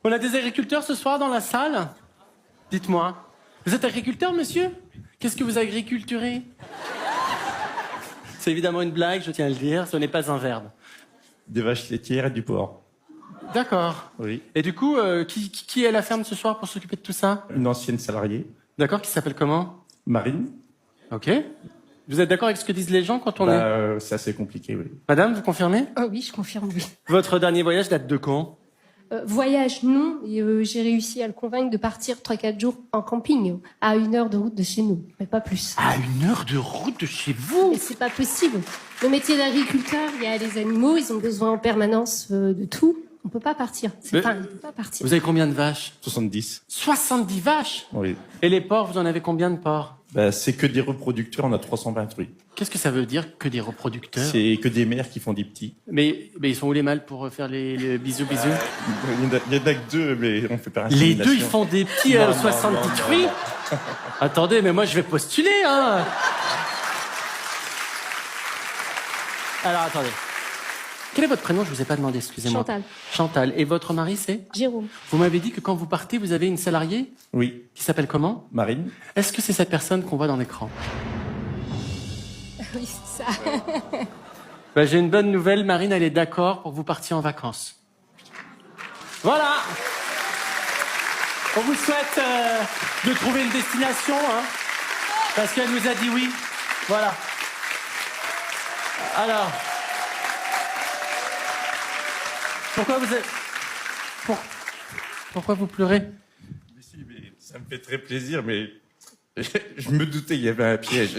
On a des agriculteurs ce soir dans la salle? Dites-moi. Vous êtes agriculteur, monsieur? Qu'est-ce que vous agriculturez? C'est évidemment une blague, je tiens à le dire, ce n'est pas un verbe. Des vaches laitières et du porc. D'accord. Oui. Et du coup, qui est à la ferme ce soir pour s'occuper de tout ça? Une ancienne salariée. D'accord, qui s'appelle comment? Marine. Ok. Vous êtes d'accord avec ce que disent les gens quand on est... C'est assez compliqué, oui. Madame, vous confirmez? Oh oui, je confirme, oui. Votre dernier voyage date de quand? Voyage, non. Et, j'ai réussi à le convaincre de partir 3-4 jours en camping, à 1 heure de route de chez nous, mais pas plus. À 1 heure de route de chez vous? Mais c'est pas possible. Le métier d'agriculteur, il y a les animaux, ils ont besoin en permanence de tout. On peut pas partir. Mais- On peut pas partir. Vous avez combien de vaches? 70. 70 vaches? Oui. Et les porcs, vous en avez combien de porcs? C'est que des reproducteurs, on a 320 trucs. Qu'est-ce que ça veut dire, que des reproducteurs? C'est que des mères qui font des petits. Mais ils sont où les mâles pour faire les bisous? Il y en a que 2, mais on fait pas Les insémination. 2, ils font des petits Non, 70 non, non, truies? Attendez, mais moi je vais postuler, hein. Alors, attendez. Quel est votre prénom? Je vous ai pas demandé, excusez-moi. Chantal. Chantal. Et votre mari, c'est? Jérôme. Vous m'avez dit que quand vous partez, vous avez une salariée Oui. qui s'appelle comment? Marine. Est-ce que c'est cette personne qu'on voit dans l'écran? Oui, c'est ça. Ben, j'ai une bonne nouvelle, Marine, elle est d'accord pour que vous partiez en vacances. Voilà. On vous souhaite de trouver une destination, hein, parce qu'elle nous a dit oui. Voilà. Alors, pourquoi vous êtes... Pourquoi vous pleurez? Mais si, mais ça me fait très plaisir, mais je me doutais qu'il y avait un piège.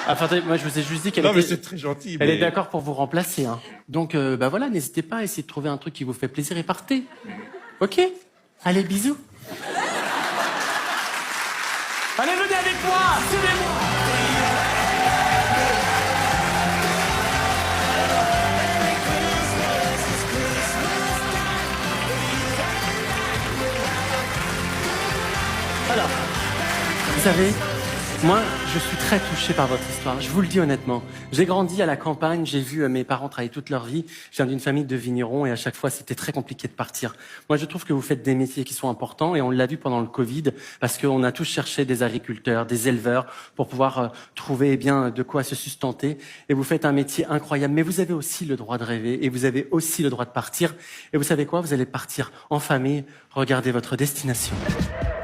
Attendez, moi je vous ai juste dit qu'elle Non, mais était... c'est très gentil. Elle mais... est d'accord pour vous remplacer. Hein. Donc, bah voilà, n'hésitez pas à essayer de trouver un truc qui vous fait plaisir et partez. Ok? Allez, bisous. Allez, venez avec moi! Suivez-moi! Alors, vous savez, moi, je suis très touché par votre histoire. Je vous le dis honnêtement. J'ai grandi à la campagne, j'ai vu mes parents travailler toute leur vie. Je viens d'une famille de vignerons et à chaque fois, c'était très compliqué de partir. Moi, je trouve que vous faites des métiers qui sont importants et on l'a vu pendant le Covid parce qu'on a tous cherché des agriculteurs, des éleveurs pour pouvoir trouver eh bien de quoi se sustenter. Et vous faites un métier incroyable. Mais vous avez aussi le droit de rêver et vous avez aussi le droit de partir. Et vous savez quoi? Vous allez partir en famille. Regardez votre destination.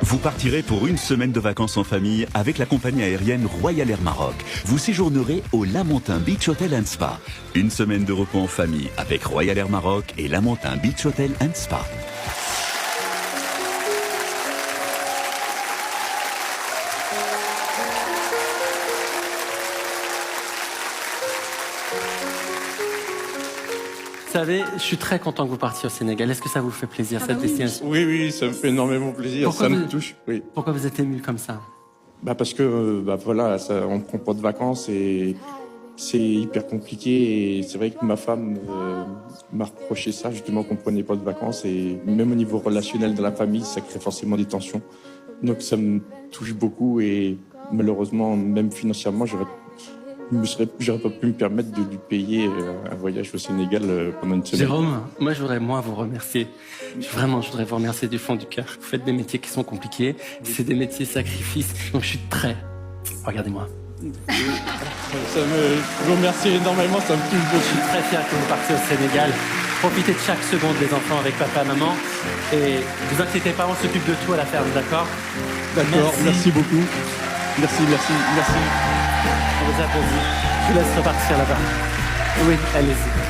Vous partirez pour une semaine de vacances en famille avec la compagnie aérienne Royal Air Maroc. Vous séjournerez au Lamentin Beach Hotel and Spa. Une semaine de repos en famille avec Royal Air Maroc et Lamentin Beach Hotel and Spa. Vous savez, je suis très content que vous partiez au Sénégal. Est-ce que ça vous fait plaisir, cette oui. destination? Oui, oui, ça me fait énormément plaisir. Pourquoi ça me vous- touche. Oui. Pourquoi vous êtes ému comme ça? Parce que voilà, on prend pas de vacances et c'est hyper compliqué. Et c'est vrai que ma femme m'a reproché ça, justement, qu'on prenait pas de vacances. Et même au niveau relationnel dans la famille, ça crée forcément des tensions. Donc ça me touche beaucoup et malheureusement, même financièrement, j'aurais pas pu me permettre de lui payer un voyage au Sénégal pendant une semaine. Jérôme, moi je voudrais vous remercier. Vraiment, je voudrais vous remercier du fond du cœur. Vous faites des métiers qui sont compliqués. C'est des métiers sacrifices. Donc je suis très... Regardez-moi. Je vous remercie énormément, ça me touche Je beaucoup. suis très fier que vous partiez au Sénégal. Profitez de chaque seconde des enfants avec papa, maman. Et vous inquiétez pas, on s'occupe de tout à la ferme, d'accord? D'accord, merci beaucoup. Merci. On vous applaudit. Je vous laisse repartir là-bas. Oui, allez-y.